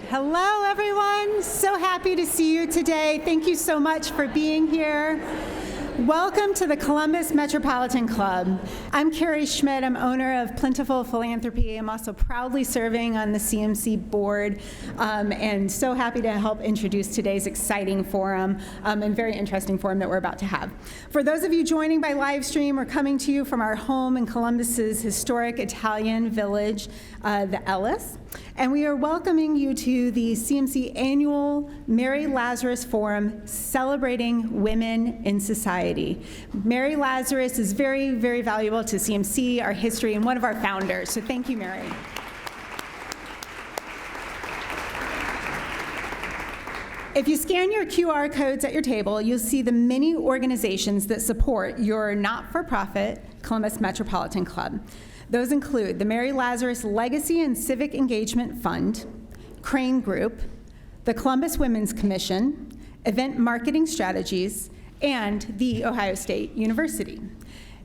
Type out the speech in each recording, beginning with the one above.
Hello, everyone. So happy to see you today. Thank you so much for being here. Welcome to the Columbus Metropolitan Club. I'm Carrie Schmidt. I'm owner of Plentiful Philanthropy. I'm also proudly serving on the CMC board and so happy to help introduce today's exciting forum and very interesting forum that we're about to have. For those of you joining by live stream, we're coming to you from our home in Columbus's historic Italian village, the Ellis. And we are welcoming you to the CMC annual Mary Lazarus Forum celebrating women in society. Mary Lazarus is very, very valuable to CMC, our history, and one of our founders. So thank you, Mary. If you scan your QR codes at your table, you'll see the many organizations that support your not-for-profit Columbus Metropolitan Club. Those include the Mary Lazarus Legacy and Civic Engagement Fund, Crane Group, the Columbus Women's Commission, Event Marketing Strategies, and the Ohio State University.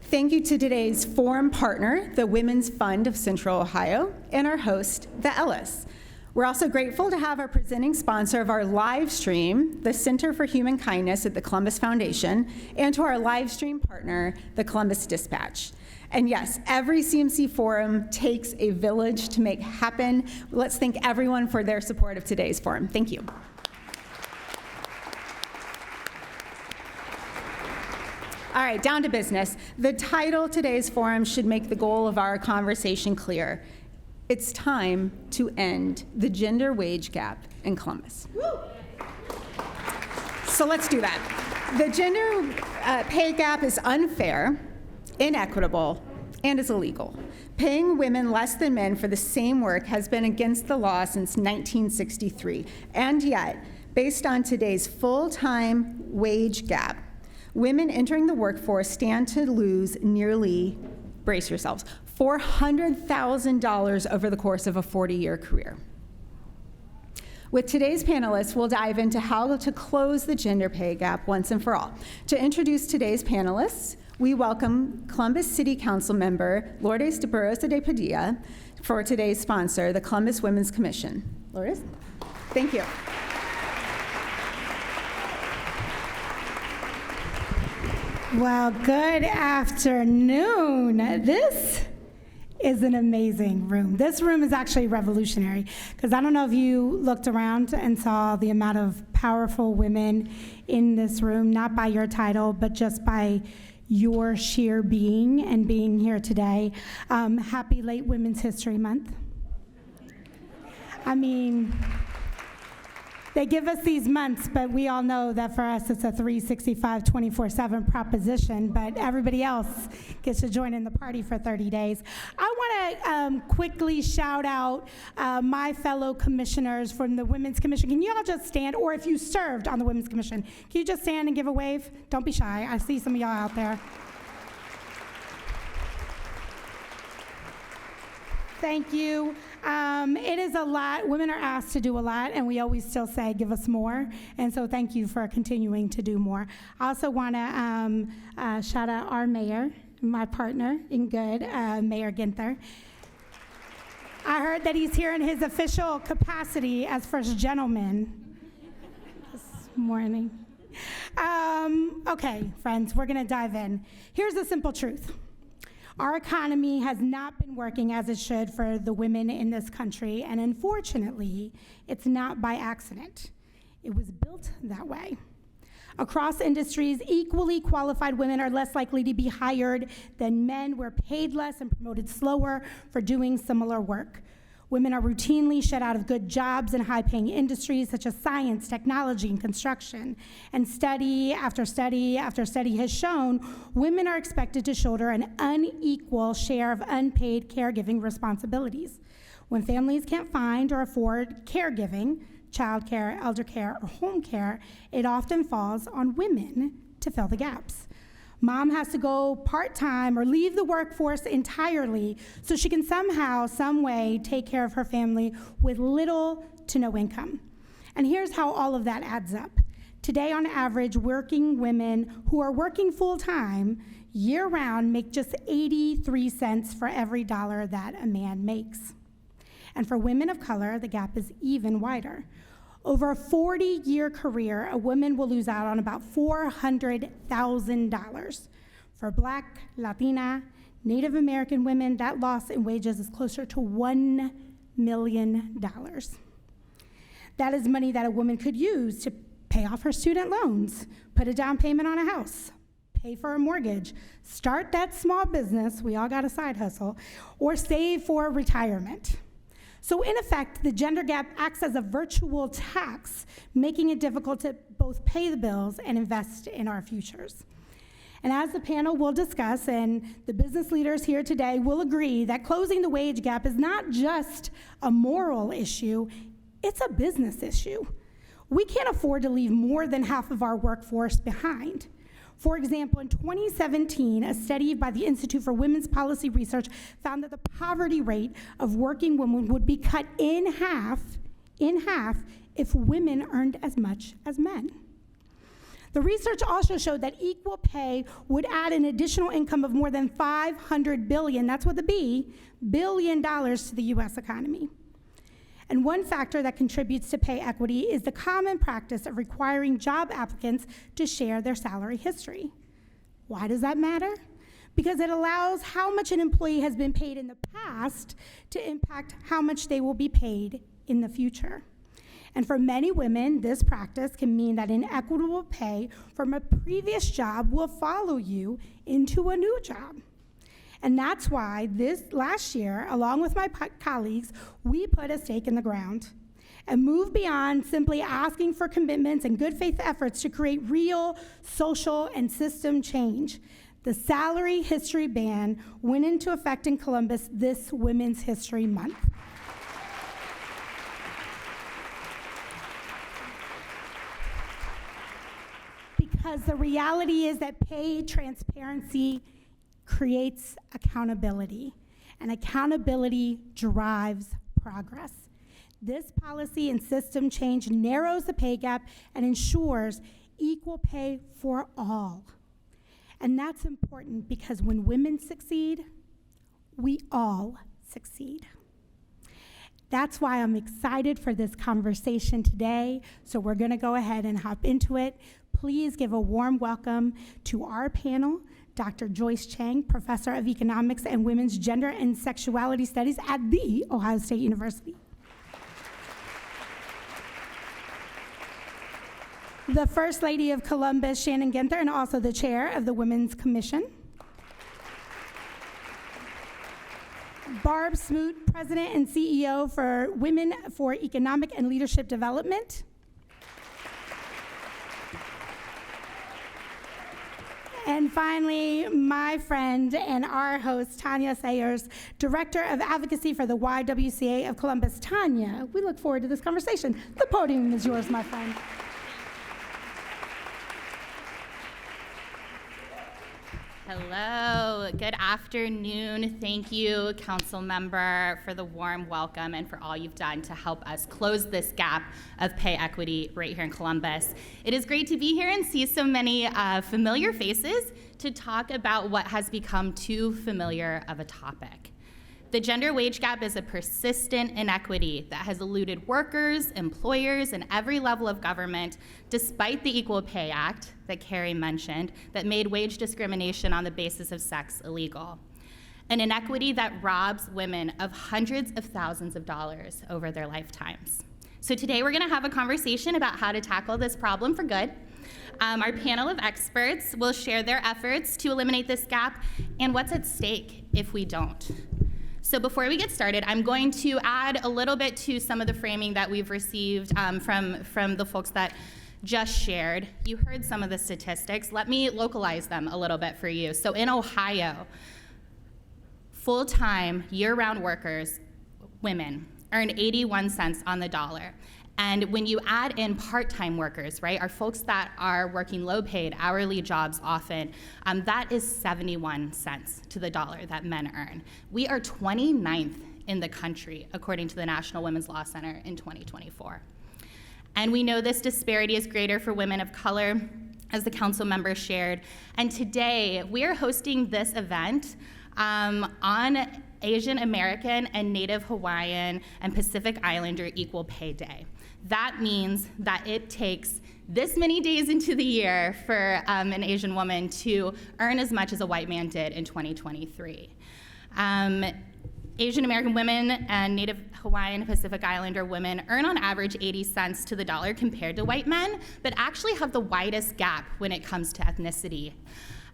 Thank you to today's forum partner, the Women's Fund of Central Ohio, and our host, the Ellis. We're also grateful to have our presenting sponsor of our live stream, the Center for Human Kindness at the Columbus Foundation, and to our live stream partner, the Columbus Dispatch. And yes, every CMC forum takes a village to make happen. Let's thank everyone for their support of today's forum. Thank you. All right, down to business. The title of today's forum should make the goal of our conversation clear. It's time to end the gender wage gap in Columbus. Woo! So let's do that. The gender pay gap is unfair, inequitable, and is illegal. Paying women less than men for the same work has been against the law since 1963. And yet, based on today's full-time wage gap, women entering the workforce stand to lose nearly, brace yourselves, $400,000 over the course of a 40-year career. With today's panelists, we'll dive into how to close the gender pay gap once and for all. To introduce today's panelists, we welcome Columbus City Council member Lourdes de Barrosa de Padilla for today's sponsor, the Columbus Women's Commission. Lourdes, thank you. Well, good afternoon. This is an amazing room. This room is actually revolutionary because I don't know if you looked around and saw the amount of powerful women in this room, not by your title, but just by your sheer being and being here today. Happy late Women's History Month. I mean, they give us these months, but we all know that for us it's a 365, 24/7 proposition, but everybody else gets to join in the party for 30 days. I want to quickly shout out my fellow commissioners from the Women's Commission. Can you all just stand, or if you served on the Women's Commission, can you just stand and give a wave? Don't be shy. I see some of y'all out there. Thank you. It is a lot. Women are asked to do a lot, and we always still say, give us more. And so thank you for continuing to do more. I also want to shout out our mayor, my partner in good, Mayor Ginther. I heard that he's here in his official capacity as first gentleman this morning. Okay, friends, we're going to dive in. Here's the simple truth. Our economy has not been working as it should for the women in this country, and unfortunately, it's not by accident. It was built that way. Across industries, equally qualified women are less likely to be hired than men. We're paid less and promoted slower for doing similar work. Women are routinely shut out of good jobs in high-paying industries such as science, technology, and construction. And study after study after study has shown women are expected to shoulder an unequal share of unpaid caregiving responsibilities. When families can't find or afford caregiving, childcare, elder care, or home care, it often falls on women to fill the gaps. Mom has to go part-time or leave the workforce entirely so she can somehow, some way, take care of her family with little to no income. And here's how all of that adds up. Today, on average, working women who are working full-time year-round make just 83 cents for every dollar that a man makes. And for women of color, the gap is even wider. Over a 40-year career, a woman will lose out on about $400,000. For Black, Latina, Native American women, that loss in wages is closer to $1 million. That is money that a woman could use to pay off her student loans, put a down payment on a house, pay for a mortgage, start that small business, we all got a side hustle, or save for retirement. So in effect, the gender gap acts as a virtual tax, making it difficult to both pay the bills and invest in our futures. And as the panel will discuss, and the business leaders here today will agree, that closing the wage gap is not just a moral issue, it's a business issue. We can't afford to leave more than half of our workforce behind. For example, in 2017, a study by the Institute for Women's Policy Research found that the poverty rate of working women would be cut in half if women earned as much as men. The research also showed that equal pay would add an additional income of more than $500 billion, that's with a B, billion dollars to the US economy. And one factor that contributes to pay equity is the common practice of requiring job applicants to share their salary history. Why does that matter? Because it allows how much an employee has been paid in the past to impact how much they will be paid in the future. And for many women, this practice can mean that inequitable pay from a previous job will follow you into a new job. And that's why this last year, along with my colleagues, we put a stake in the ground and moved beyond simply asking for commitments and good faith efforts to create real social and system change. The salary history ban went into effect in Columbus this Women's History Month. Because the reality is that pay transparency creates accountability, and accountability drives progress. This policy and system change narrows the pay gap and ensures equal pay for all. And that's important because when women succeed, we all succeed. That's why I'm excited for this conversation today, so we're gonna go ahead and hop into it. Please give a warm welcome to our panel, Dr. Joyce Chang, Professor of Economics and Women's Gender and Sexuality Studies at The Ohio State University. The First Lady of Columbus, Shannon Ginther, and also the Chair of the Women's Commission. Barb Smoot, President and CEO for Women for Economic and Leadership Development. And finally, my friend and our host, Tanya Sayers, Director of Advocacy for the YWCA of Columbus. Tanya, we look forward to this conversation. The podium is yours, my friend. Hello, good afternoon. Thank you, Council Member, for the warm welcome and for all you've done to help us close this gap of pay equity right here in Columbus. It is great to be here and see so many familiar faces to talk about what has become too familiar of a topic. The gender wage gap is a persistent inequity that has eluded workers, employers, and every level of government, despite the Equal Pay Act that Carrie mentioned, that made wage discrimination on the basis of sex illegal. An inequity that robs women of hundreds of thousands of dollars over their lifetimes. So today we're gonna have a conversation about how to tackle this problem for good. Our panel of experts will share their efforts to eliminate this gap and what's at stake if we don't. So before we get started, I'm going to add a little bit to some of the framing that we've received from the folks that just shared. You heard some of the statistics. Let me localize them a little bit for you. So in Ohio, full-time, year-round workers, women, earn 81 cents on the dollar. And when you add in part-time workers, right, our folks that are working low-paid, hourly jobs often, that is 71 cents to the dollar that men earn. We are 29th in the country, according to the National Women's Law Center in 2024. And we know this disparity is greater for women of color, as the council member shared. And today, we are hosting this event on Asian American and Native Hawaiian and Pacific Islander Equal Pay Day. That means that it takes this many days into the year for an Asian woman to earn as much as a white man did in 2023. Asian American women and Native Hawaiian and Pacific Islander women earn on average 80 cents to the dollar compared to white men, but actually have the widest gap when it comes to ethnicity.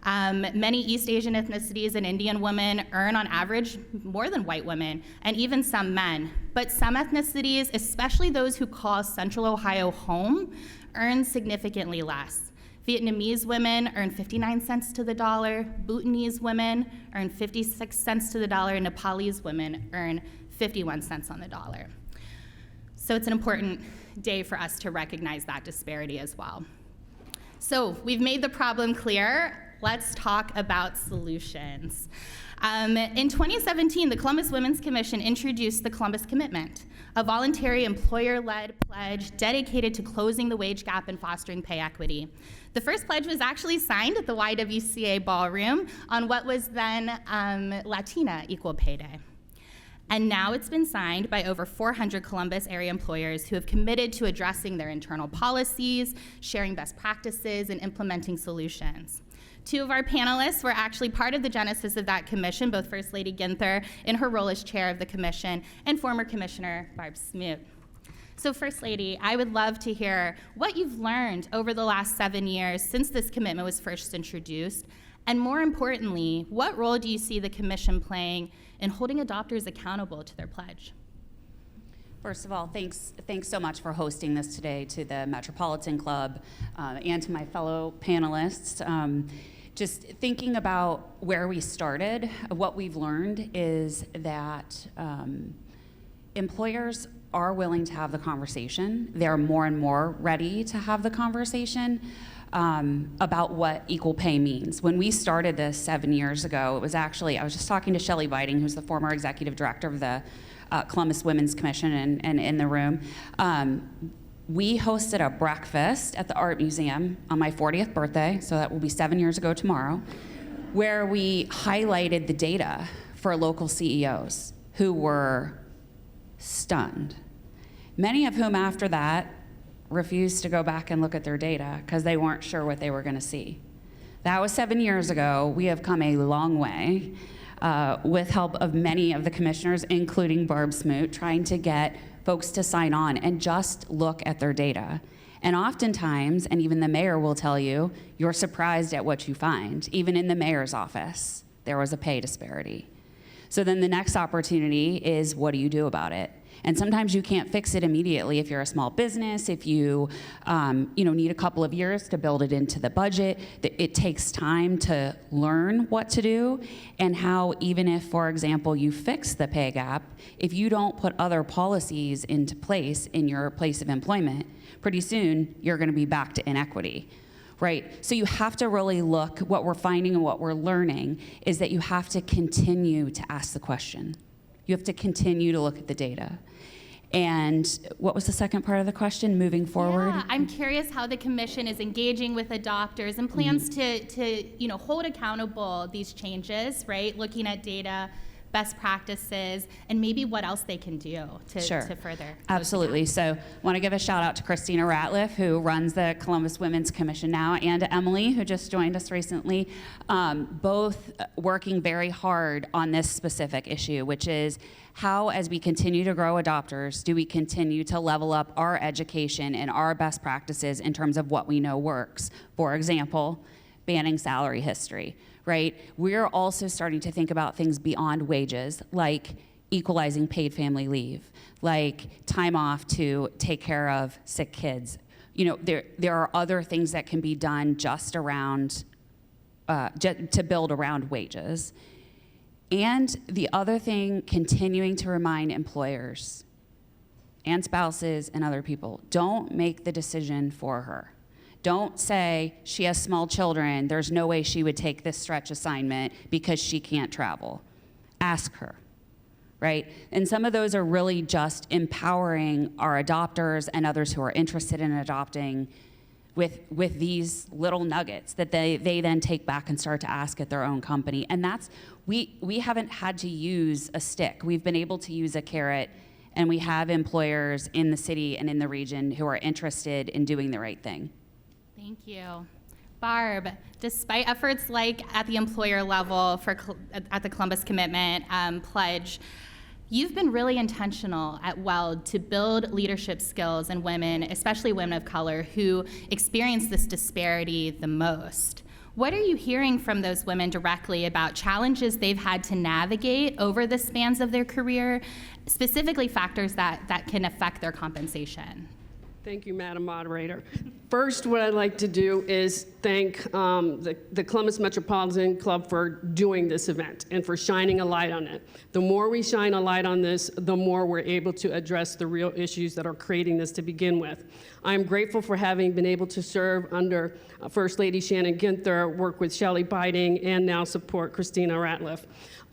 Many East Asian ethnicities and Indian women earn on average more than white women, and even some men. But some ethnicities, especially those who call Central Ohio home, earn significantly less. Vietnamese women earn 59 cents to the dollar, Bhutanese women earn 56 cents to the dollar, and Nepalese women earn 51 cents on the dollar. So it's an important day for us to recognize that disparity as well. So we've made the problem clear. Let's talk about solutions. In 2017, the Columbus Women's Commission introduced the Columbus Commitment, a voluntary employer-led pledge dedicated to closing the wage gap and fostering pay equity. The first pledge was actually signed at the YWCA ballroom on what was then Latina Equal Pay Day. And now it's been signed by over 400 Columbus area employers who have committed to addressing their internal policies, sharing best practices, and implementing solutions. Two of our panelists were actually part of the genesis of that commission, both First Lady Ginther in her role as chair of the commission and former Commissioner Barb Smoot. So First Lady, I would love to hear what you've learned over the last 7 years since this commitment was first introduced, and more importantly, what role do you see the commission playing in holding adopters accountable to their pledge? First of all, thanks so much for hosting this today to the Metropolitan Club and to my fellow panelists. Just thinking about where we started, what we've learned is that employers are willing to have the conversation. They're more and more ready to have the conversation about what equal pay means. When we started this 7 years ago, it was actually, I was just talking to Shelley Biting, who's the former executive director of the Columbus Women's Commission and in the room. We hosted a breakfast at the Art Museum on my 40th birthday, so that will be 7 years ago tomorrow, where we highlighted the data for local CEOs who were stunned. Many of whom after that refused to go back and look at their data because they weren't sure what they were going to see. That was 7 years ago. We have come a long way with help of many of the commissioners, including Barb Smoot, trying to get folks to sign on and just look at their data. And oftentimes, and even the mayor will tell you, you're surprised at what you find. Even in the mayor's office, there was a pay disparity. So then the next opportunity is, what do you do about it? And sometimes you can't fix it immediately if you're a small business, if you need a couple of years to build it into the budget. It takes time to learn what to do and how, even if, for example, you fix the pay gap, if you don't put other policies into place in your place of employment, pretty soon you're going to be back to inequity. Right? So you have to really look, what we're finding and what we're learning is that you have to continue to ask the question. You have to continue to look at the data. And what was the second part of the question, moving forward? Yeah, I'm curious how the commission is engaging with adopters and plans to hold accountable these changes, right? Looking at data, best practices, and maybe what else they can do to further. Absolutely. So want to give a shout out to Christina Ratliff, who runs the Columbus Women's Commission now, and to Emily, who just joined us recently, both working very hard on this specific issue, which is how, as we continue to grow adopters, do we continue to level up our education and our best practices in terms of what we know works? For example, banning salary history. Right? We're also starting to think about things beyond wages, like equalizing paid family leave, like time off to take care of sick kids. There are other things that can be done just around, to build around wages. And the other thing, continuing to remind employers, and spouses and other people. Don't make the decision for her. Don't say she has small children, there's no way she would take this stretch assignment because she can't travel. Ask her, right? And some of those are really just empowering our adopters and others who are interested in adopting with these little nuggets that they then take back and start to ask at their own company. And that's, we haven't had to use a stick. We've been able to use a carrot, and we have employers in the city and in the region who are interested in doing the right thing. Thank you. Barb, despite efforts like at the employer level at the Columbus Commitment Pledge, you've been really intentional at WELD to build leadership skills in women, especially women of color, who experience this disparity the most. What are you hearing from those women directly about challenges they've had to navigate over the spans of their career, specifically factors that can affect their compensation? Thank you, Madam Moderator. First, what I'd like to do is thank the Columbus Metropolitan Club for doing this event and for shining a light on it. The more we shine a light on this, the more we're able to address the real issues that are creating this to begin with. I'm grateful for having been able to serve under First Lady Shannon Ginther, work with Shelley Biding, and now support Christina Ratliff.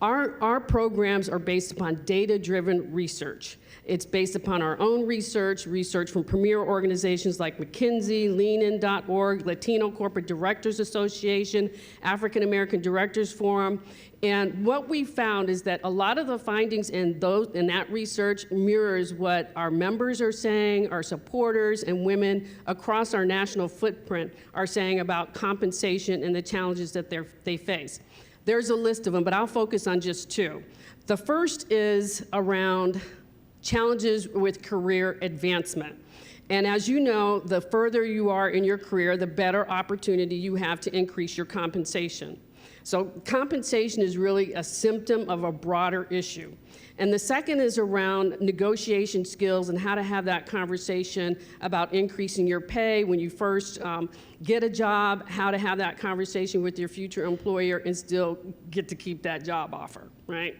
Our programs are based upon data-driven research. It's based upon our own research from premier organizations like McKinsey, leanin.org, Latino Corporate Directors Association, African American Directors Forum. And what we found is that a lot of the findings in that research mirrors what our members are saying, our supporters and women across our national footprint are saying about compensation and the challenges that they face. There's a list of them, but I'll focus on just two. The first is around challenges with career advancement. And as you know, the further you are in your career, the better opportunity you have to increase your compensation. So compensation is really a symptom of a broader issue. And the second is around negotiation skills and how to have that conversation about increasing your pay when you first get a job, how to have that conversation with your future employer and still get to keep that job offer, right?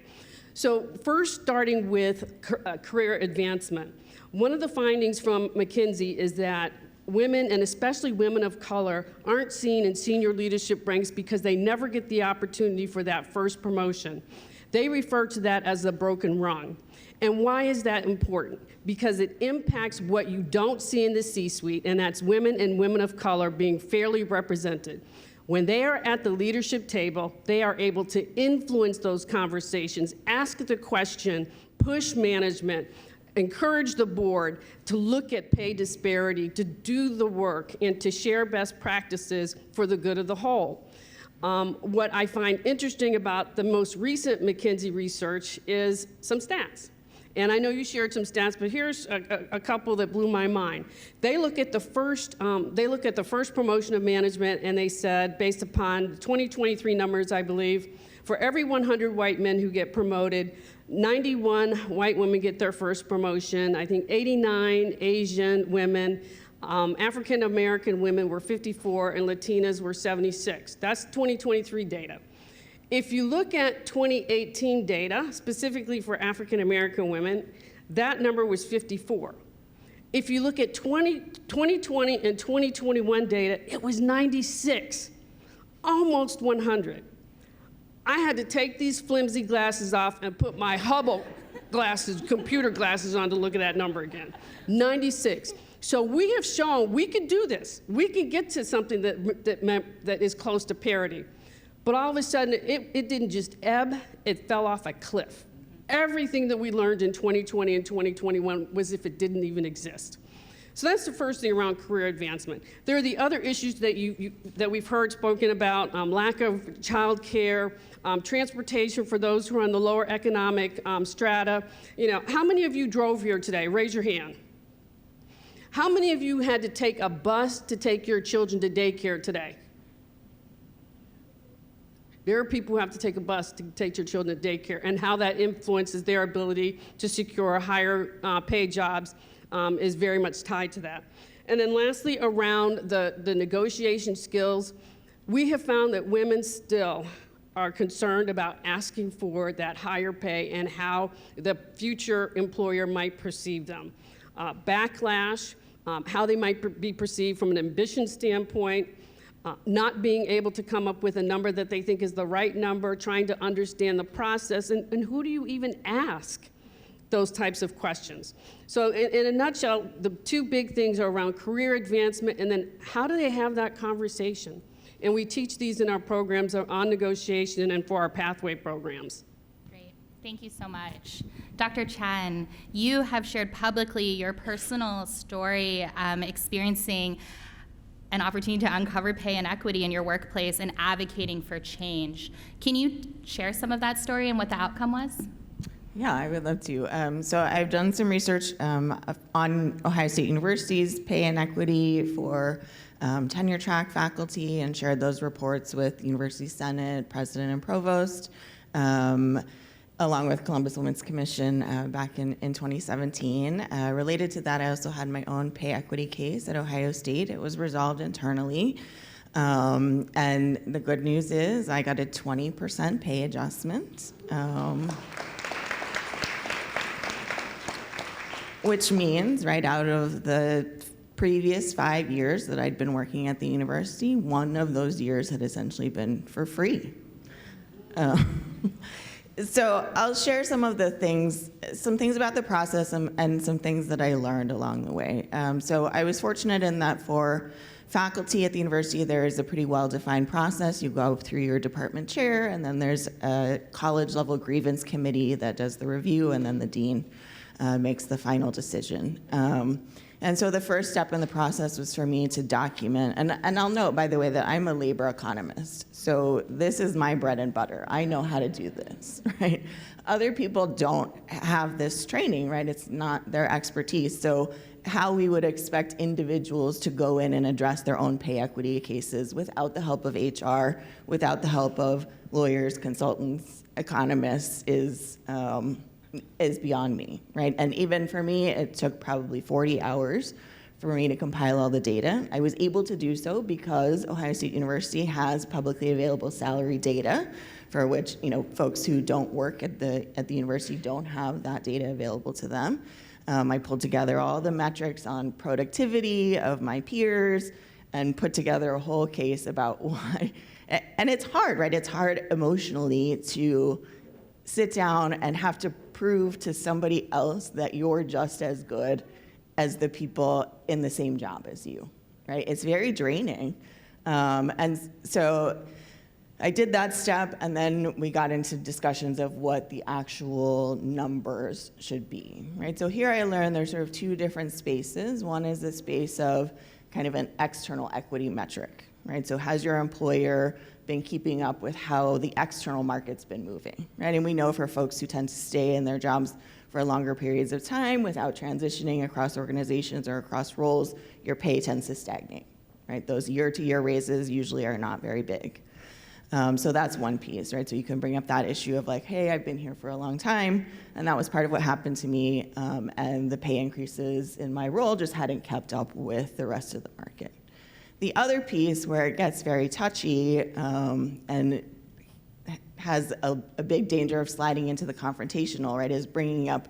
So first, starting with career advancement. One of the findings from McKinsey is that women, and especially women of color, aren't seen in senior leadership ranks because they never get the opportunity for that first promotion. They refer to that as the broken rung. And why is that important? Because it impacts what you don't see in the C-suite, and that's women and women of color being fairly represented. When they are at the leadership table, they are able to influence those conversations, ask the question, push management, encourage the board to look at pay disparity, to do the work, and to share best practices for the good of the whole. What I find interesting about the most recent McKinsey research is some stats. And I know you shared some stats, but here's a couple that blew my mind. They look at the first promotion of management, and they said, based upon 2023 numbers, I believe, for every 100 white men who get promoted, 91 white women get their first promotion. I think 89 Asian women, African American women were 54, and Latinas were 76. That's 2023 data. If you look at 2018 data, specifically for African American women, that number was 54. If you look at 2020 and 2021 data, it was 96, almost 100. I had to take these flimsy glasses off and put my Hubble glasses, computer glasses on to look at that number again, 96. So we have shown we can do this. We can get to something that is close to parity. But all of a sudden, it didn't just ebb, it fell off a cliff. Everything that we learned in 2020 and 2021 was as if it didn't even exist. So that's the first thing around career advancement. There are the other issues that we've heard spoken about, lack of child care, transportation for those who are on the lower economic strata. You know, how many of you drove here today? Raise your hand. How many of you had to take a bus to take your children to daycare today? There are people who have to take a bus to take your children to daycare, and how that influences their ability to secure higher paid jobs is very much tied to that. And then lastly, around the negotiation skills, we have found that women still are concerned about asking for that higher pay and how the future employer might perceive them. backlash, how they might be perceived from an ambition standpoint, not being able to come up with a number that they think is the right number, trying to understand the process, and who do you even ask those types of questions? So in a nutshell, the two big things are around career advancement, and then how do they have that conversation? And we teach these in our programs on negotiation and for our pathway programs. Great. Thank you so much. Dr. Chen, you have shared publicly your personal story experiencing an opportunity to uncover pay inequity in your workplace and advocating for change. Can you share some of that story and what the outcome was? Yeah, I would love to. So I've done some research on Ohio State University's pay inequity for tenure track faculty and shared those reports with University Senate, President and Provost, along with Columbus Women's Commission back in 2017. Related to that, I also had my own pay equity case at Ohio State. It was resolved internally. And the good news is I got a 20% pay adjustment. Which means, right out of the previous 5 years that I'd been working at the university, one of those years had essentially been for free. So I'll share some of the things, some things about the process and some things that I learned along the way. So I was fortunate in that for faculty at the university, there is a pretty well-defined process. You go through your department chair, and then there's a college-level grievance committee that does the review, and then the dean makes the final decision. And so the first step in the process was for me to document, and I'll note, by the way, that I'm a labor economist, so this is my bread and butter. I know how to do this, right? Other people don't have this training, right? It's not their expertise. So how we would expect individuals to go in and address their own pay equity cases without the help of HR, without the help of lawyers, consultants, economists is beyond me, right? And even for me, it took probably 40 hours for me to compile all the data. I was able to do so because Ohio State University has publicly available salary data, for which folks who don't work at the university don't have that data available to them. I pulled together all the metrics on productivity of my peers and put together a whole case about why. And it's hard, right? It's hard emotionally to sit down and have to prove to somebody else that you're just as good as the people in the same job as you, right? It's very draining. And so I did that step, and then we got into discussions of what the actual numbers should be, right? So here I learned there's sort of two different spaces. One is the space of kind of an external equity metric, right? So has your employer been keeping up with how the external market's been moving, right? And we know for folks who tend to stay in their jobs for longer periods of time without transitioning across organizations or across roles, your pay tends to stagnate, right? Those year-to-year raises usually are not very big. So that's one piece, right? So you can bring up that issue of like, hey, I've been here for a long time, and that was part of what happened to me, and the pay increases in my role just hadn't kept up with the rest of the market. The other piece where it gets very touchy and has a big danger of sliding into the confrontational, right, is bringing up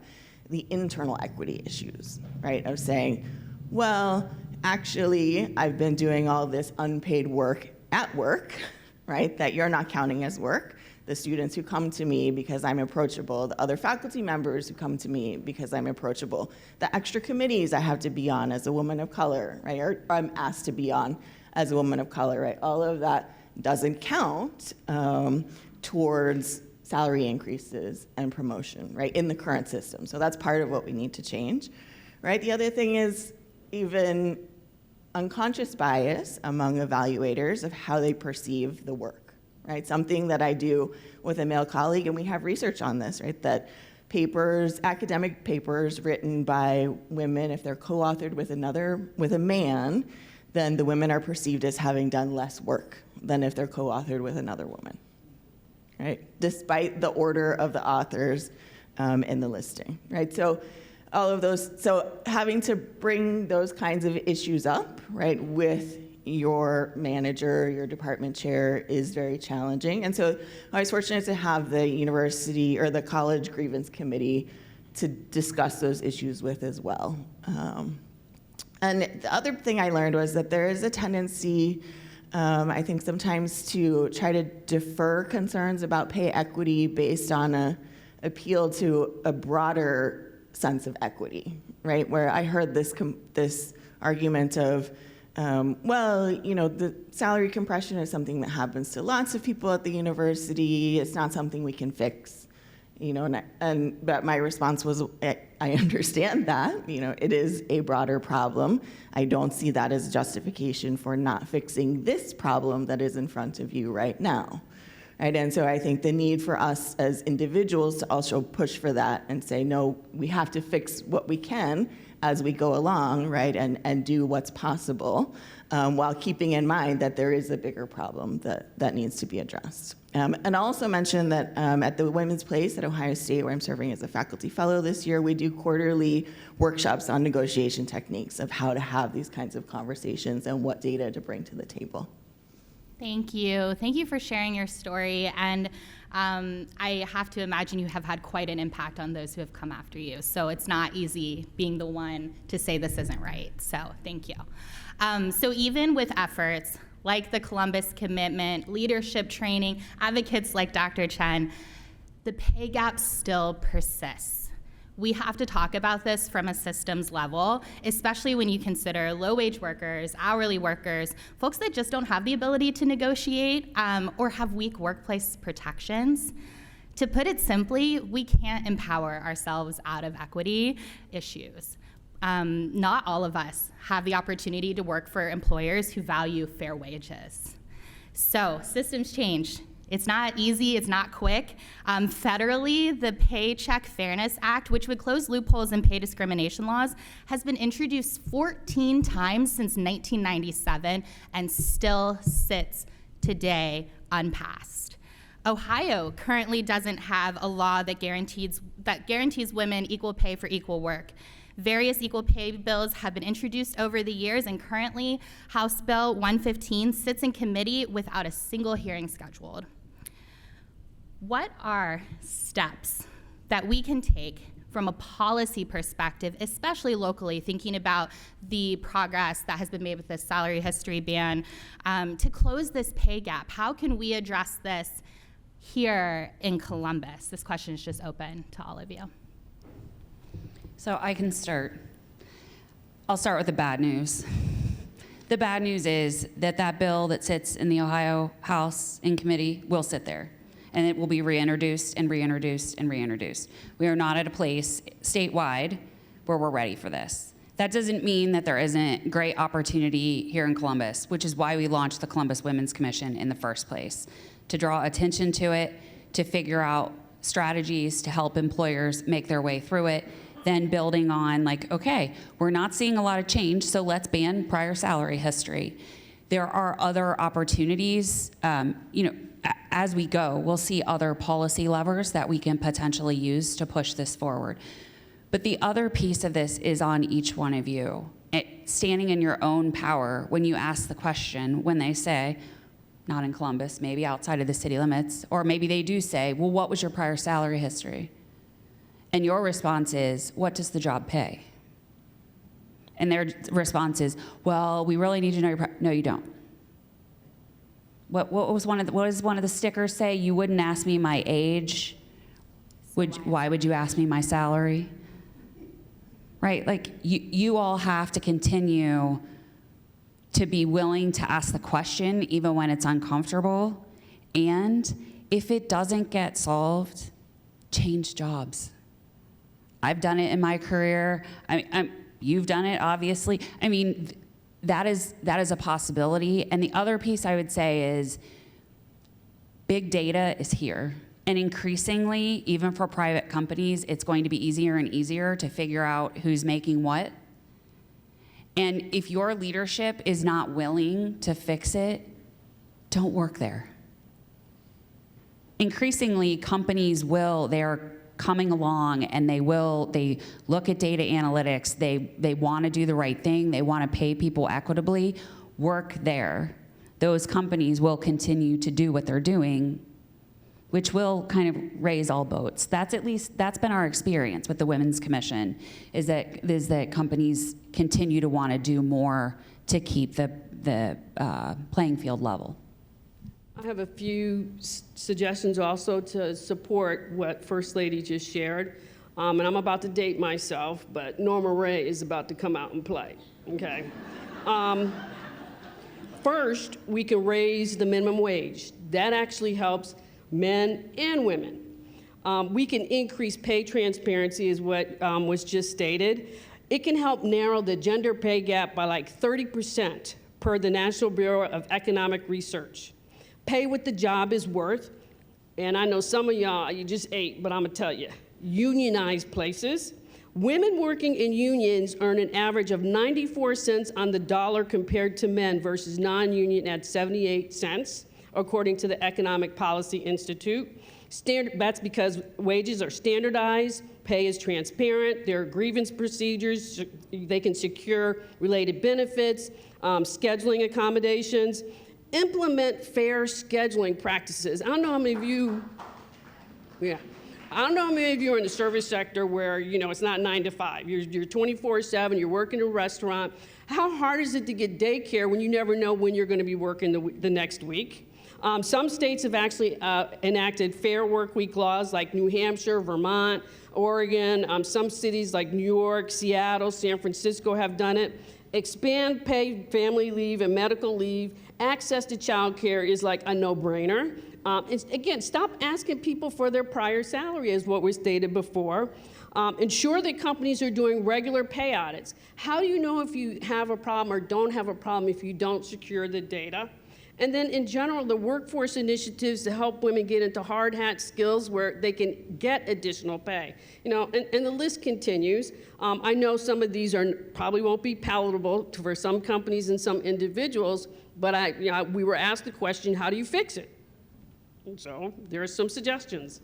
the internal equity issues, right, of saying, well, actually, I've been doing all this unpaid work at work, right, that you're not counting as work. The students who come to me because I'm approachable, the other faculty members who come to me because I'm approachable, the extra committees I have to be on as a woman of color, right, or I'm asked to be on as a woman of color, right, all of that doesn't count towards salary increases and promotion, right, in the current system. So that's part of what we need to change, right? The other thing is even unconscious bias among evaluators of how they perceive the work, right? Something that I do with a male colleague, and we have research on this, right? That papers, academic papers written by women, if they're co-authored with a man, then the women are perceived as having done less work than if they're co-authored with another woman, right? Despite the order of the authors in the listing, right? So all of those, so having to bring those kinds of issues up, right, with your manager, your department chair is very challenging. And so I was fortunate to have the university or the college grievance committee discuss those issues with as well. And the other thing I learned was that there is a tendency, I think sometimes, to try to defer concerns about pay equity based on a appeal to a broader sense of equity, right? Where I heard this argument of, well, you know, the salary compression is something that happens to lots of people at the university. It's not something we can fix, you know. But my response was, I understand that, you know, it is a broader problem. I don't see that as justification for not fixing this problem that is in front of you right now. Right? And so I think the need for us as individuals to also push for that and say, no, we have to fix what we can as we go along, right, and do what's possible, while keeping in mind that there is a bigger problem that needs to be addressed. And I'll also mention that at the Women's Place at Ohio State, where I'm serving as a faculty fellow this year, we do quarterly workshops on negotiation techniques of how to have these kinds of conversations and what data to bring to the table. Thank you. Thank you for sharing your story. And I have to imagine you have had quite an impact on those who have come after you. So it's not easy being the one to say this isn't right. So thank you. So even with efforts like the Columbus Commitment, leadership training, advocates like Dr. Chen, the pay gap still persists. We have to talk about this from a systems level, especially when you consider low-wage workers, hourly workers, folks that just don't have the ability to negotiate or have weak workplace protections. To put it simply, we can't empower ourselves out of equity issues. Not all of us have the opportunity to work for employers who value fair wages. So systems change. It's not easy, it's not quick. Federally, the Paycheck Fairness Act, which would close loopholes in pay discrimination laws, has been introduced 14 times since 1997 and still sits today unpassed. Ohio currently doesn't have a law that guarantees women equal pay for equal work. Various equal pay bills have been introduced over the years, and currently House Bill 115 sits in committee without a single hearing scheduled. What are steps that we can take from a policy perspective, especially locally, thinking about the progress that has been made with this salary history ban, to close this pay gap? How can we address this here in Columbus? This question is just open to all of you. So I can start. I'll start with the bad news. The bad news is that bill that sits in the Ohio House in committee will sit there, and it will be reintroduced and reintroduced and reintroduced. We are not at a place statewide where we're ready for this. That doesn't mean that there isn't great opportunity here in Columbus, which is why we launched the Columbus Women's Commission in the first place, to draw attention to it, to figure out strategies to help employers make their way through it, then building on, like, okay, we're not seeing a lot of change, so let's ban prior salary history. There are other opportunities, as we go, we'll see other policy levers that we can potentially use to push this forward. But the other piece of this is on each one of you. Standing in your own power when you ask the question, when they say, not in Columbus, maybe outside of the city limits, or maybe they do say, well, what was your prior salary history? And your response is, what does the job pay? And their response is, well, we really need to know your no, you don't. What does one of the stickers say? You wouldn't ask me my age. Why would you ask me my salary? Right? Like, you all have to continue to be willing to ask the question even when it's uncomfortable. And if it doesn't get solved, change jobs. I've done it in my career. You've done it, obviously. I mean, that is a possibility. And the other piece I would say is big data is here. And increasingly, even for private companies, it's going to be easier and easier to figure out who's making what. And if your leadership is not willing to fix it, don't work there. Increasingly, companies they're coming along, and they look at data analytics, they want to do the right thing, they want to pay people equitably. Work there. Those companies will continue to do what they're doing, which will kind of raise all boats. That's been our experience with the Women's Commission, is that companies continue to want to do more to keep the playing field level. I have a few suggestions also to support what First Lady just shared. And I'm about to date myself, but Norma Ray is about to come out and play, okay? First, we can raise the minimum wage. That actually helps men and women. We can increase pay transparency, is what was just stated. It can help narrow the gender pay gap by like 30% per the National Bureau of Economic Research. Pay what the job is worth, and I know some of y'all, you just ate, but I'm gonna tell you, unionized places. Women working in unions earn an average of 94 cents on the dollar compared to men versus non-union at 78 cents, according to the Economic Policy Institute. That's because wages are standardized, pay is transparent, there are grievance procedures, they can secure related benefits, scheduling accommodations, implement fair scheduling practices. I don't know how many of you, I don't know how many of you are in the service sector where, it's not 9 to 5. You're 24/7, you're working in a restaurant. How hard is it to get daycare when you never know when you're going to be working the next week? Some states have actually enacted fair work week laws like New Hampshire, Vermont, Oregon. Some cities like New York, Seattle, San Francisco have done it. Expand paid family leave and medical leave. Access to child care is like a no-brainer. Again, stop asking people for their prior salary, is what was stated before. Ensure that companies are doing regular pay audits. How do you know if you have a problem or don't have a problem if you don't secure the data? And then in general, the workforce initiatives to help women get into hard hat skills where they can get additional pay. And the list continues. I know some of these probably won't be palatable for some companies and some individuals, but we were asked the question, how do you fix it? And so there are some suggestions.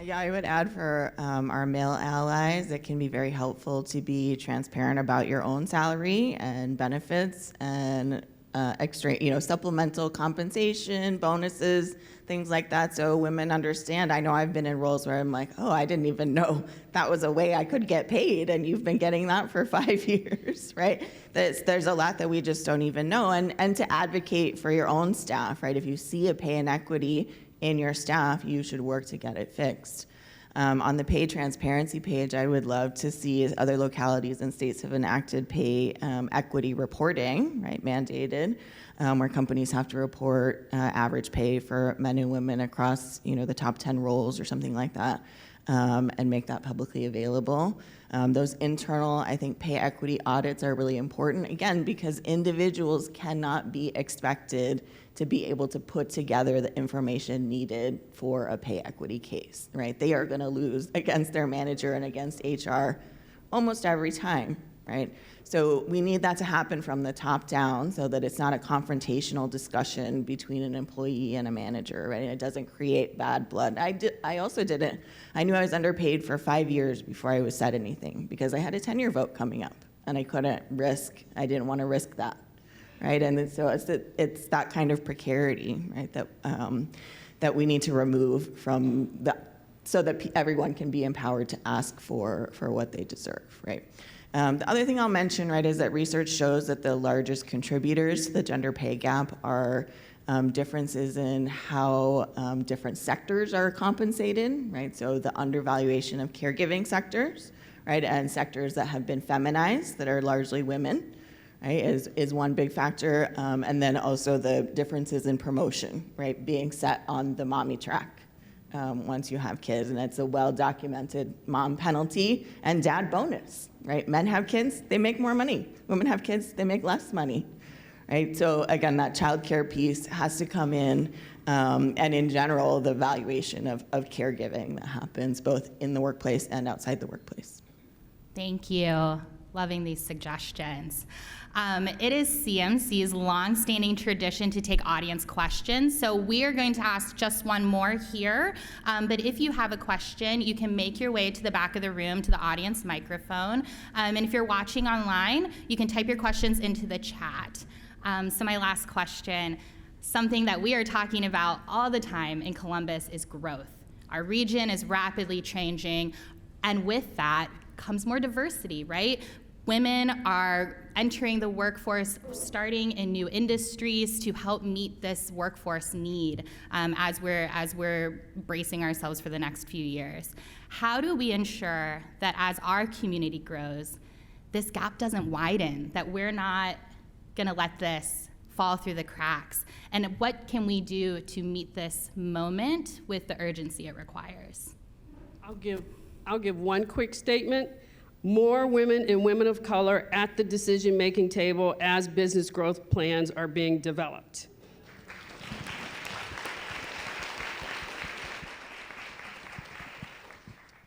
Yeah, I would add for our male allies, it can be very helpful to be transparent about your own salary and benefits and extra, supplemental compensation, bonuses, things like that, so women understand. I know I've been in roles where I'm like, oh, I didn't even know that was a way I could get paid, and you've been getting that for 5 years, right? There's a lot that we just don't even know, and to advocate for your own staff, right? If you see a pay inequity in your staff, you should work to get it fixed. On the pay transparency page, I would love to see other localities and states have enacted pay equity reporting, right, mandated, where companies have to report average pay for men and women across, the top 10 roles or something like that, and make that publicly available. Those internal, I think, pay equity audits are really important, again, because individuals cannot be expected to be able to put together the information needed for a pay equity case, right? They are going to lose against their manager and against HR almost every time, right? So we need that to happen from the top down so that it's not a confrontational discussion between an employee and a manager, right? And it doesn't create bad blood. I also didn't. I knew I was underpaid for 5 years before I was said anything because I had a tenure vote coming up and I didn't want to risk that. Right, and so it's that kind of precarity, right, that we need to remove from so that everyone can be empowered to ask for what they deserve, right. The other thing I'll mention, right, is that research shows that the largest contributors to the gender pay gap are differences in how different sectors are compensated, right. So the undervaluation of caregiving sectors, right, and sectors that have been feminized that are largely women. Right, is one big factor, and then also the differences in promotion, right, being set on the mommy track once you have kids, and it's a well-documented mom penalty and dad bonus, right? Men have kids, they make more money. Women have kids, they make less money, right? So again, that childcare piece has to come in, and in general, the valuation of caregiving that happens both in the workplace and outside the workplace. Thank you. Loving these suggestions. It is CMC's longstanding tradition to take audience questions, so we are going to ask just one more here. But if you have a question, you can make your way to the back of the room to the audience microphone. And if you're watching online, you can type your questions into the chat. So my last question, something that we are talking about all the time in Columbus is growth. Our region is rapidly changing, and with that comes more diversity, right? Women are entering the workforce, starting in new industries to help meet this workforce need as we're bracing ourselves for the next few years. How do we ensure that as our community grows, this gap doesn't widen, that we're not gonna let this fall through the cracks? And what can we do to meet this moment with the urgency it requires? I'll give one quick statement. More women and women of color at the decision-making table as business growth plans are being developed.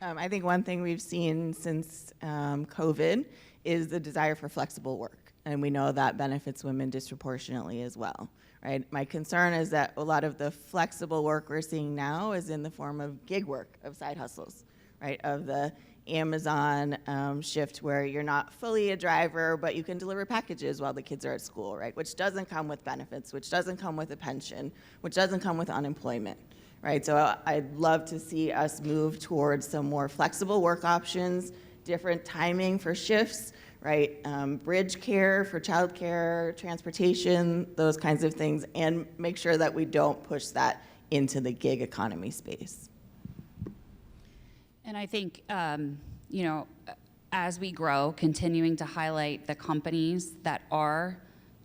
I think one thing we've seen since COVID is the desire for flexible work, and we know that benefits women disproportionately as well, right? My concern is that a lot of the flexible work we're seeing now is in the form of gig work, of side hustles, right? Of the Amazon shift where you're not fully a driver, but you can deliver packages while the kids are at school, right? Which doesn't come with benefits, which doesn't come with a pension, which doesn't come with unemployment, right? So I'd love to see us move towards some more flexible work options, different timing for shifts, right? Bridge care for childcare, transportation, those kinds of things, and make sure that we don't push that into the gig economy space. And I think, as we grow, continuing to highlight the companies that are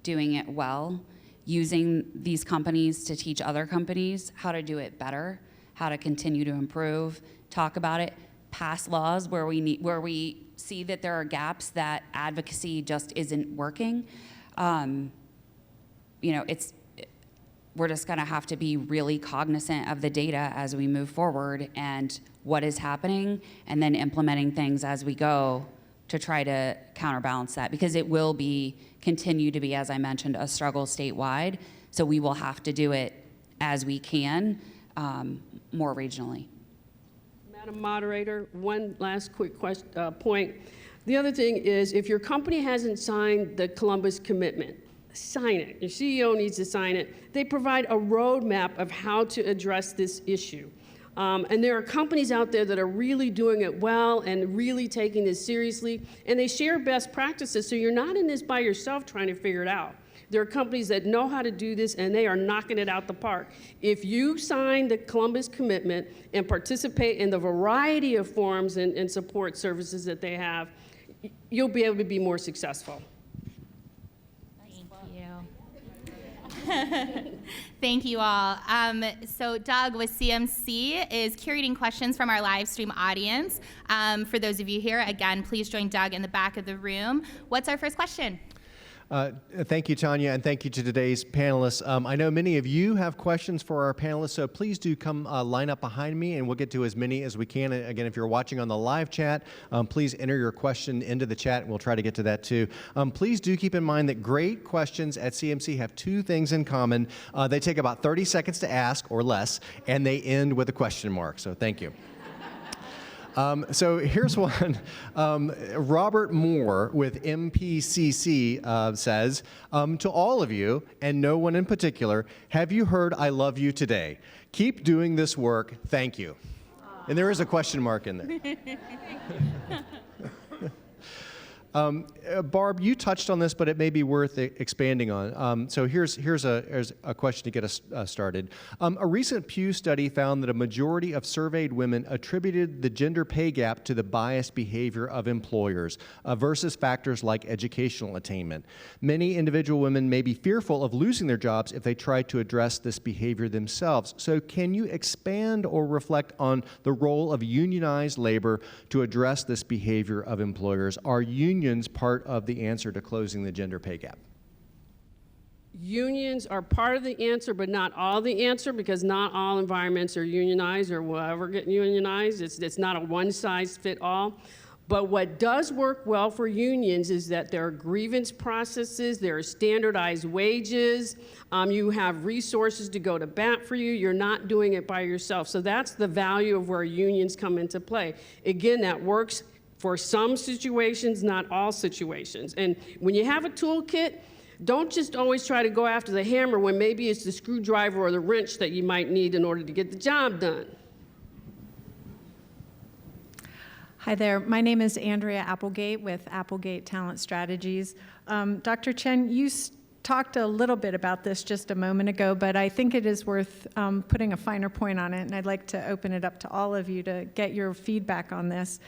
doing it well, using these companies to teach other companies how to do it better, how to continue to improve, talk about it, pass laws where we see that there are gaps that advocacy just isn't working. We're just going to have to be really cognizant of the data as we move forward and what is happening, and then implementing things as we go to try to counterbalance that, because it will continue to be, as I mentioned, a struggle statewide. So we will have to do it as we can, more regionally. Madam Moderator, one last quick point. The other thing is, if your company hasn't signed the Columbus Commitment, sign it. Your CEO needs to sign it. They provide a roadmap of how to address this issue. And there are companies out there that are really doing it well and really taking this seriously, and they share best practices, so you're not in this by yourself trying to figure it out. There are companies that know how to do this, and they are knocking it out the park. If you sign the Columbus Commitment and participate in the variety of forums and support services that they have, you'll be able to be more successful. Thank you all. So Doug with CMC is curating questions from our live stream audience. For those of you here, again, please join Doug in the back of the room. What's our first question? Thank you, Tanya, and thank you to today's panelists. I know many of you have questions for our panelists, so please do come line up behind me, and we'll get to as many as we can. And again, if you're watching on the live chat, please enter your question into the chat, and we'll try to get to that too. Please do keep in mind that great questions at CMC have two things in common. They take about 30 seconds to ask or less, and they end with a question mark, so thank you. So here's one. Robert Moore with MPCC says, to all of you, and no one in particular, have you heard I love you today? Keep doing this work. Thank you. And there is a question mark in there. Barb, you touched on this, but it may be worth expanding on. So here's a question to get us started. A recent Pew study found that a majority of surveyed women attributed the gender pay gap to the biased behavior of employers versus factors like educational attainment. Many individual women may be fearful of losing their jobs if they try to address this behavior themselves. So can you expand or reflect on the role of unionized labor to address this behavior of employers? Are unions part of the answer to closing the gender pay gap? Unions are part of the answer, but not all the answer, because not all environments are unionized or will ever get unionized. It's not a one-size-fit-all. But what does work well for unions is that there are grievance processes, there are standardized wages, you have resources to go to bat for you, you're not doing it by yourself. So that's the value of where unions come into play. Again, that works for some situations, not all situations. And when you have a toolkit, don't just always try to go after the hammer when maybe it's the screwdriver or the wrench that you might need in order to get the job done. Hi there. My name is Andrea Applegate with Applegate Talent Strategies. Dr. Chen, you talked a little bit about this just a moment ago, but I think it is worth putting a finer point on it, and I'd like to open it up to all of you to get your feedback on this.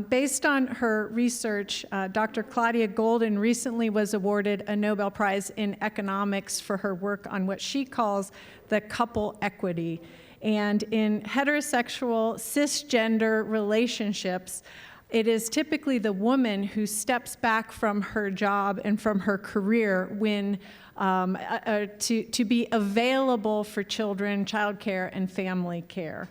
Based on her research, Dr. Claudia Golden recently was awarded a Nobel Prize in economics for her work on what she calls the couple equity. And in heterosexual, cisgender relationships, it is typically the woman who steps back from her job and from her career when to be available for children, childcare, and family care.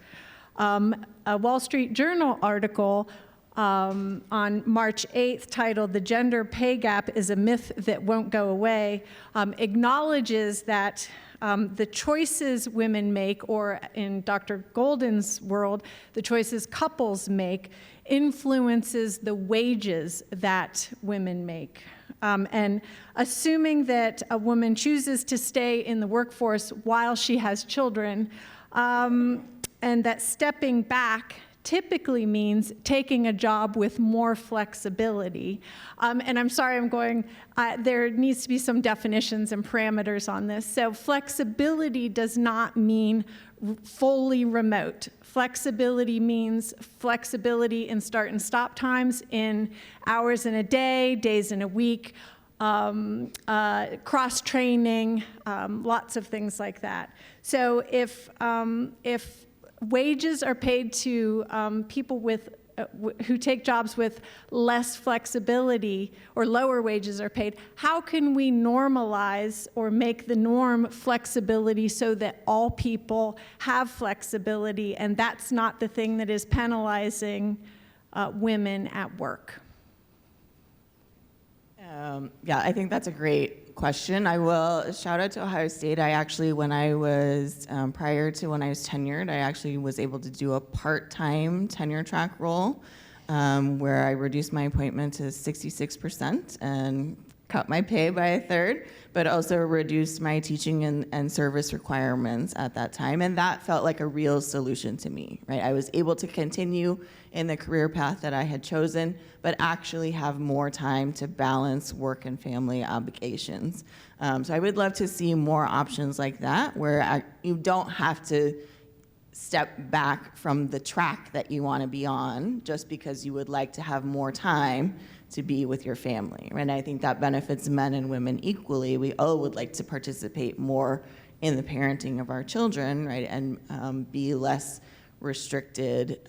A Wall Street Journal article on March 8th titled "The Gender Pay Gap is a Myth That Won't Go Away" acknowledges that the choices women make, or in Dr. Golden's world, the choices couples make, influences the wages that women make. And assuming that a woman chooses to stay in the workforce while she has children, and that stepping back typically means taking a job with more flexibility. And I'm sorry, there needs to be some definitions and parameters on this. So flexibility does not mean fully remote. Flexibility means flexibility in start and stop times, in hours in a day, days in a week, cross-training, lots of things like that. So if wages are paid to people who take jobs with less flexibility, or lower wages are paid, how can we normalize or make the norm flexibility so that all people have flexibility, and that's not the thing that is penalizing women at work? Yeah, I think that's a great question. I will shout out to Ohio State. I actually, when I was, prior to when I was tenured, I actually was able to do a part-time tenure track role where I reduced my appointment to 66% and cut my pay by a third, but also reduced my teaching and service requirements at that time. And that felt like a real solution to me, right? I was able to continue in the career path that I had chosen, but actually have more time to balance work and family obligations. So I would love to see more options like that, where you don't have to step back from the track that you want to be on just because you would like to have more time to be with your family. And I think that benefits men and women equally. We all would like to participate more in the parenting of our children, right, and be less restricted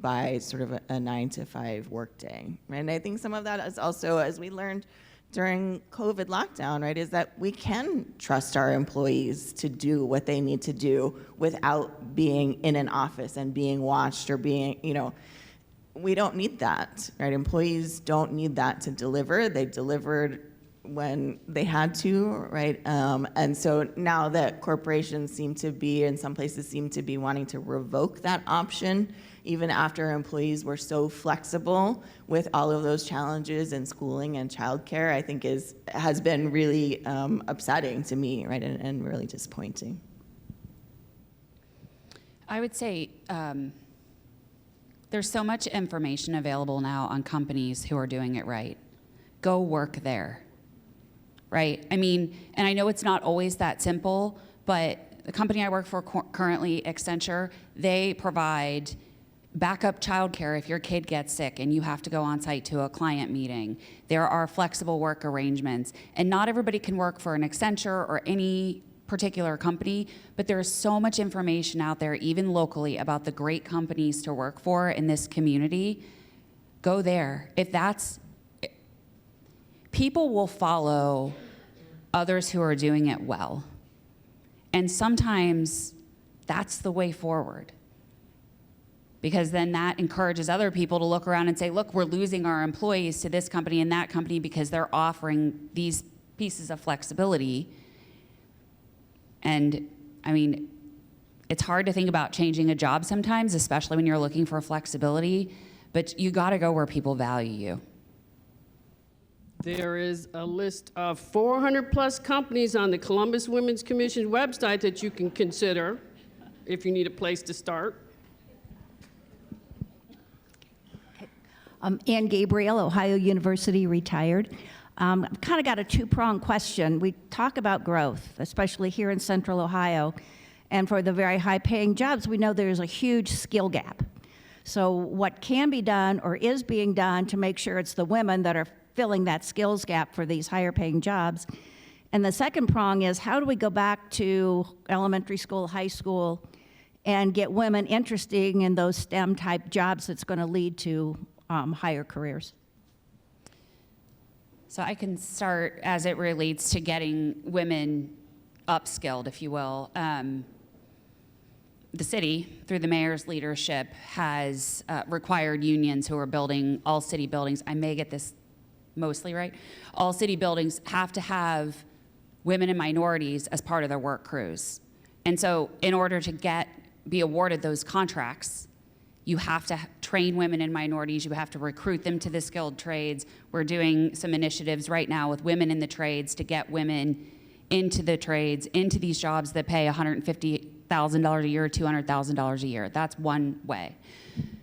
by sort of a 9-to-5 workday. Right? And I think some of that is also, as we learned during COVID lockdown, right, is that we can trust our employees to do what they need to do without being in an office and being watched or being, we don't need that, right? Employees don't need that to deliver. They delivered when they had to, right? And so now that corporations seem to be, in some places seem to be wanting to revoke that option, even after employees were so flexible with all of those challenges in schooling and childcare, I think has been really upsetting to me, right? And really disappointing. I would say, there's so much information available now on companies who are doing it right. Go work there, right? I mean, and I know it's not always that simple, but the company I work for currently, Accenture, they provide backup childcare if your kid gets sick and you have to go on site to a client meeting. There are flexible work arrangements, and not everybody can work for an Accenture or any particular company, but there's so much information out there, even locally, about the great companies to work for in this community. Go there. People will follow others who are doing it well. And sometimes that's the way forward. because then that encourages other people to look around and say, look, we're losing our employees to this company and that company because they're offering these pieces of flexibility. And I mean, it's hard to think about changing a job sometimes, especially when you're looking for flexibility, but you gotta go where people value you. There is a list of 400 plus companies on the Columbus Women's Commission website that you can consider if you need a place to start. Ann Gabriel, Ohio University, retired. I've kind of got a two-pronged question. We talk about growth, especially here in Central Ohio, and for the very high-paying jobs, we know there's a huge skill gap. So what can be done or is being done to make sure it's the women that are filling that skills gap for these higher-paying jobs? And the second prong is, how do we go back to elementary school, high school, and get women interested in those STEM-type jobs that's going to lead to higher careers? So I can start as it relates to getting women upskilled, if you will. The city, through the mayor's leadership, has required unions who are building all city buildings, I may get this mostly right, all city buildings have to have women and minorities as part of their work crews. And so in order to be awarded those contracts, you have to train women and minorities. You have to recruit them to the skilled trades. We're doing some initiatives right now with women in the trades to get women into the trades, into these jobs that pay $150,000 a year or $200,000 a year. That's one way.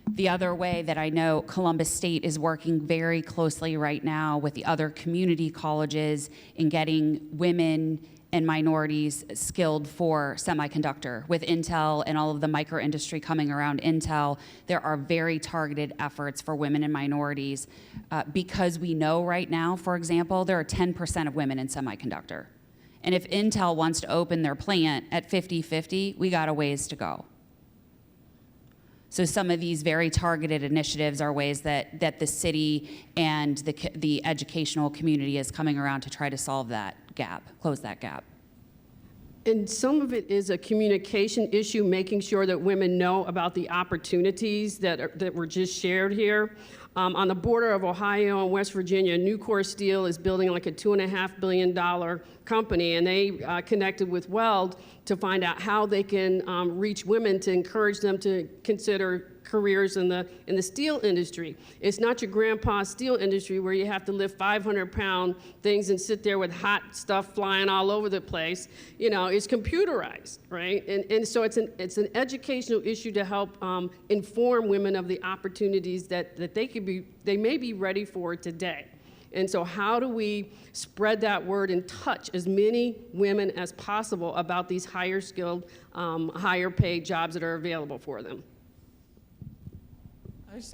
The other way that I know Columbus State is working very closely right now with the other community colleges in getting women and minorities skilled for semiconductor. With Intel and all of the micro industry coming around Intel, there are very targeted efforts for women and minorities because we know right now, for example, there are 10% of women in semiconductor. And if Intel wants to open their plant at 50-50, we got a ways to go. So some of these very targeted initiatives are ways that the city and the educational community is coming around to try to solve that gap, close that gap. And some of it is a communication issue, making sure that women know about the opportunities that were just shared here. On the border of Ohio and West Virginia, Nucor Steel is building like a $2.5 billion company, and they connected with Weld to find out how they can reach women to encourage them to consider careers in the steel industry. It's not your grandpa's steel industry where you have to lift 500-pound things and sit there with hot stuff flying all over the place. You know, it's computerized, right? And so it's an educational issue to help inform women of the opportunities that they may be ready for today. And so how do we spread that word and touch as many women as possible about these higher skilled, higher paid jobs that are available for them?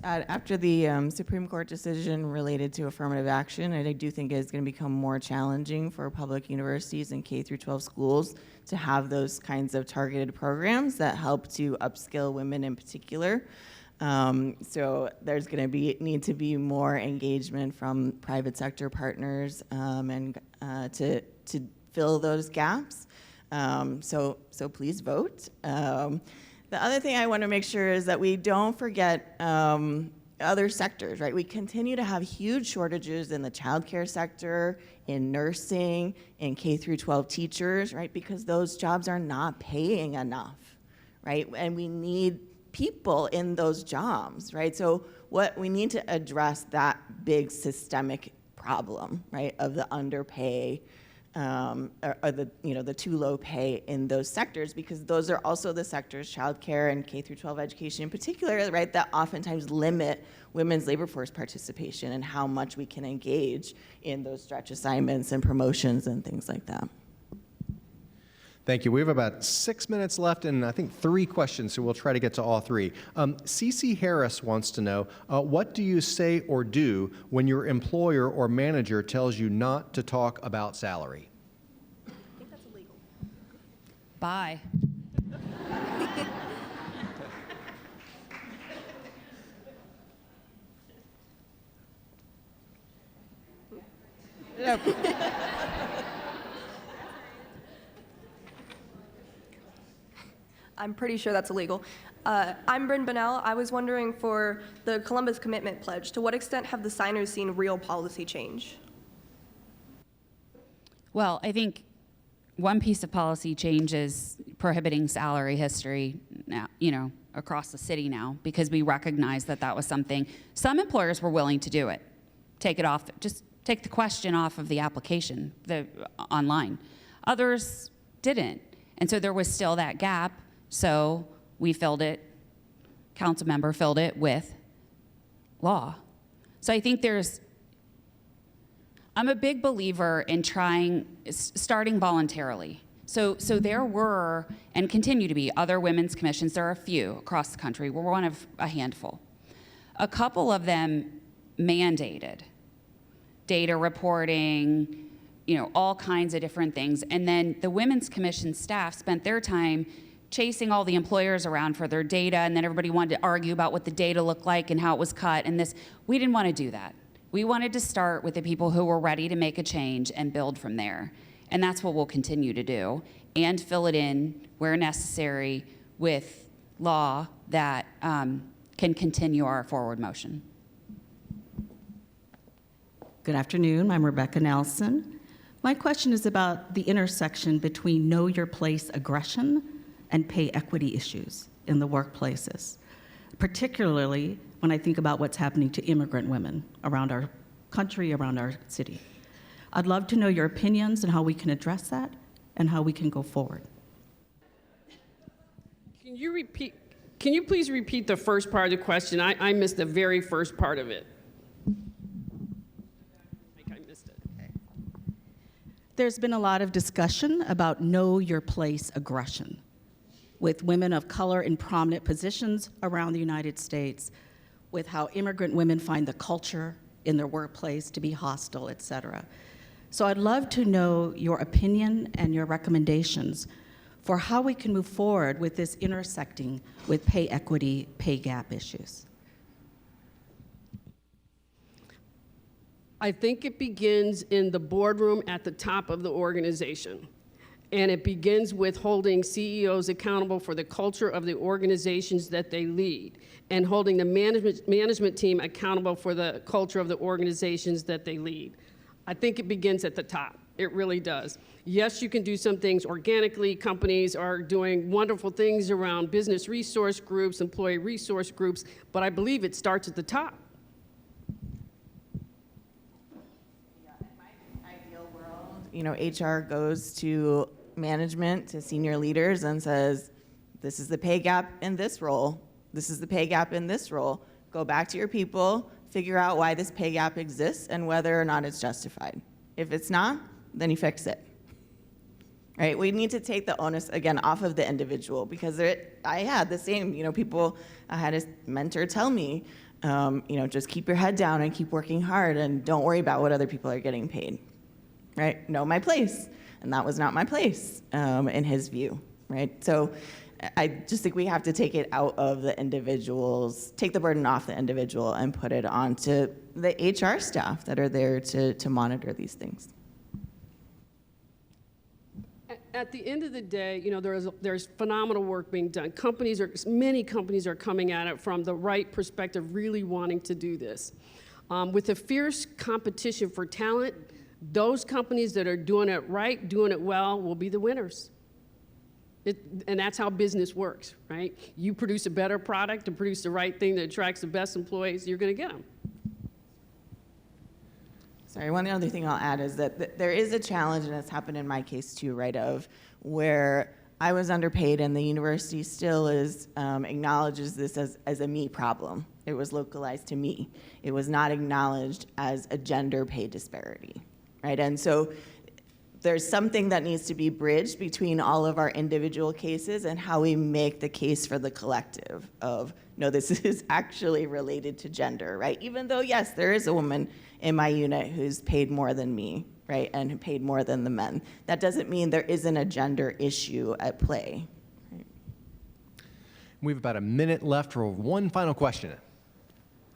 After the Supreme Court decision related to affirmative action, and I do think it's going to become more challenging for public universities and K-12 schools to have those kinds of targeted programs that help to upskill women in particular. So there's going to need to be more engagement from private sector partners and to fill those gaps. So please vote. The other thing I want to make sure is that we don't forget other sectors, right? We continue to have huge shortages in the childcare sector, in nursing, in K-12 teachers, right? Because those jobs are not paying enough, right? And we need people in those jobs, right? So what we need to address that big systemic problem, right, of the underpay or the too low pay in those sectors, because those are also the sectors, childcare and K-12 education in particular, right, that oftentimes limit women's labor force participation and how much we can engage in those stretch assignments and promotions and things like that. Thank you. We have about 6 minutes left and I think 3 questions, so we'll try to get to all 3. CC Harris wants to know, what do you say or do when your employer or manager tells you not to talk about salary? I think that's illegal. Bye. I'm pretty sure that's illegal. I'm Bryn Bonnell. I was wondering for the Columbus Commitment Pledge, to what extent have the signers seen real policy change? Well, I think one piece of policy change is prohibiting salary history now, across the city now, because we recognize that that was something, some employers were willing to do it. Take it off, just take the question off of the application, online. Others didn't. And so there was still that gap. So we filled it, council member filled it with law. So I think I'm a big believer in starting voluntarily. So there were, and continue to be, other women's commissions. There are a few across the country. We're one of a handful. A couple of them mandated data reporting, all kinds of different things. And then the Women's Commission staff spent their time chasing all the employers around for their data, and then everybody wanted to argue about what the data looked like and how it was cut and this. We didn't want to do that. We wanted to start with the people who were ready to make a change and build from there. And that's what we'll continue to do, and fill it in where necessary with law that can continue our forward motion. Good afternoon. I'm Rebecca Nelson. My question is about the intersection between know your place aggression and pay equity issues in the workplaces, particularly when I think about what's happening to immigrant women around our country, around our city. I'd love to know your opinions on how we can address that and how we can go forward. Can you please repeat the first part of the question? I missed the very first part of it. I missed it. There's been a lot of discussion about know your place aggression with women of color in prominent positions around the United States, with how immigrant women find the culture in their workplace to be hostile, et cetera. So I'd love to know your opinion and your recommendations for how we can move forward with this intersecting with pay equity, pay gap issues. I think it begins in the boardroom at the top of the organization. And it begins with holding CEOs accountable for the culture of the organizations that they lead, and holding the management team accountable for the culture of the organizations that they lead. I think it begins at the top. It really does. Yes, you can do some things organically. Companies are doing wonderful things around business resource groups, employee resource groups, but I believe it starts at the top. In my ideal world, HR goes to management, to senior leaders, and says, this is the pay gap in this role. This is the pay gap in this role. Go back to your people, figure out why this pay gap exists and whether or not it's justified. If it's not, then you fix it. Right? We need to take the onus, again, off of the individual, because I had the same, I had a mentor tell me, just keep your head down and keep working hard and don't worry about what other people are getting paid. Right? Know my place. And that was not my place, in his view, right? So I just think we have to take it out of the individuals, take the burden off the individual and put it onto the HR staff that are there to monitor these things. At the end of the day, there's phenomenal work being done. Many companies are coming at it from the right perspective, really wanting to do this. With a fierce competition for talent, those companies that are doing it right, doing it well, will be the winners. And that's how business works, right? You produce a better product and produce the right thing that attracts the best employees, you're going to get them. Sorry, one other thing I'll add is that there is a challenge, and it's happened in my case too, right, of where I was underpaid and the university still acknowledges this as a me problem. It was localized to me. It was not acknowledged as a gender pay disparity. Right? And so there's something that needs to be bridged between all of our individual cases and how we make the case for the collective of, no, this is actually related to gender, right? Even though, yes, there is a woman in my unit who's paid more than me, right, and who paid more than the men. That doesn't mean there isn't a gender issue at play. Right? We have about a minute left for one final question.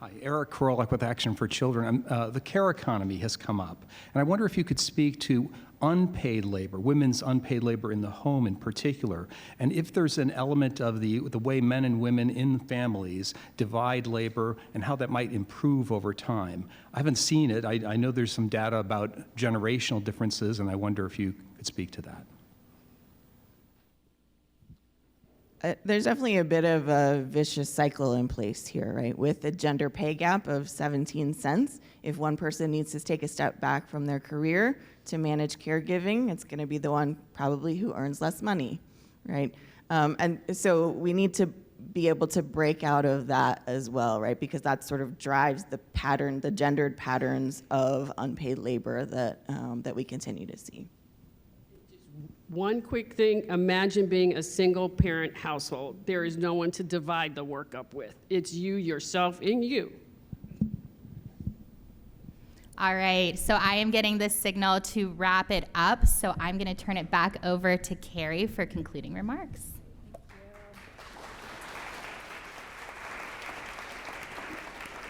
Hi, Eric Korolak with Action for Children. The care economy has come up, and I wonder if you could speak to unpaid labor, women's unpaid labor in the home in particular, and if there's an element of the way men and women in families divide labor and how that might improve over time. I haven't seen it. I know there's some data about generational differences, and I wonder if you could speak to that. There's definitely a bit of a vicious cycle in place here, right? With a gender pay gap of 17 cents, if one person needs to take a step back from their career to manage caregiving, it's going to be the one probably who earns less money, right? And so we need to be able to break out of that as well, right? Because that sort of drives the pattern, the gendered patterns of unpaid labor that that we continue to see. One quick thing, imagine being a single parent household. There is no one to divide the work up with. It's you, yourself, and you. All right, so I am getting this signal to wrap it up, so I'm going to turn it back over to Carrie for concluding remarks.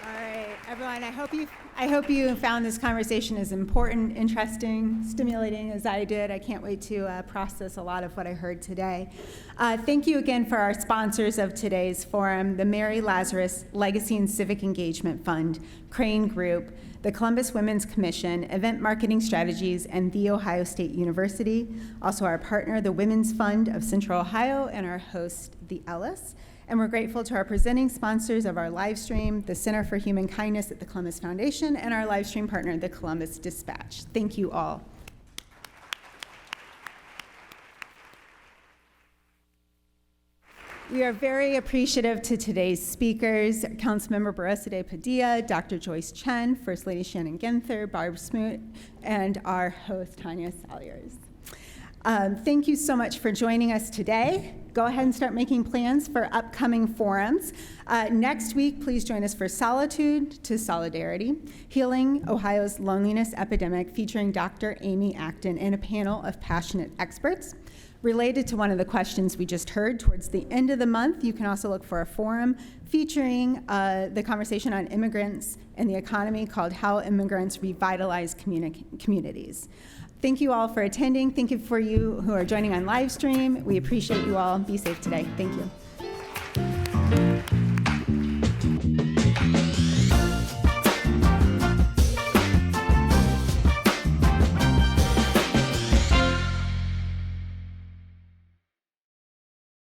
All right, everyone, I hope you found this conversation as important, interesting, stimulating as I did. I can't wait to process a lot of what I heard today. Thank you again for our sponsors of today's forum, the Mary Lazarus Legacy and Civic Engagement Fund, Crane Group, the Columbus Women's Commission, Event Marketing Strategies, and The Ohio State University. Also our partner, the Women's Fund of Central Ohio, and our host, the Ellis. And we're grateful to our presenting sponsors of our live stream, the Center for Human Kindness at the Columbus Foundation, and our live stream partner, the Columbus Dispatch. Thank you all. We are very appreciative to today's speakers, Councilmember Barosa de Padilla, Dr. Joyce Chen, First Lady Shannon Ginther, Barb Smoot, and our host, Tanya Salyers. Thank you so much for joining us today. Go ahead and start making plans for upcoming forums. Next week, please join us for Solitude to Solidarity, Healing Ohio's Loneliness Epidemic, featuring Dr. Amy Acton and a panel of passionate experts. Related to one of the questions we just heard, towards the end of the month, you can also look for a forum featuring the conversation on immigrants and the economy called How Immigrants Revitalize Communities. Thank you all for attending. Thank you for you who are joining on live stream. We appreciate you all. Be safe today. Thank you.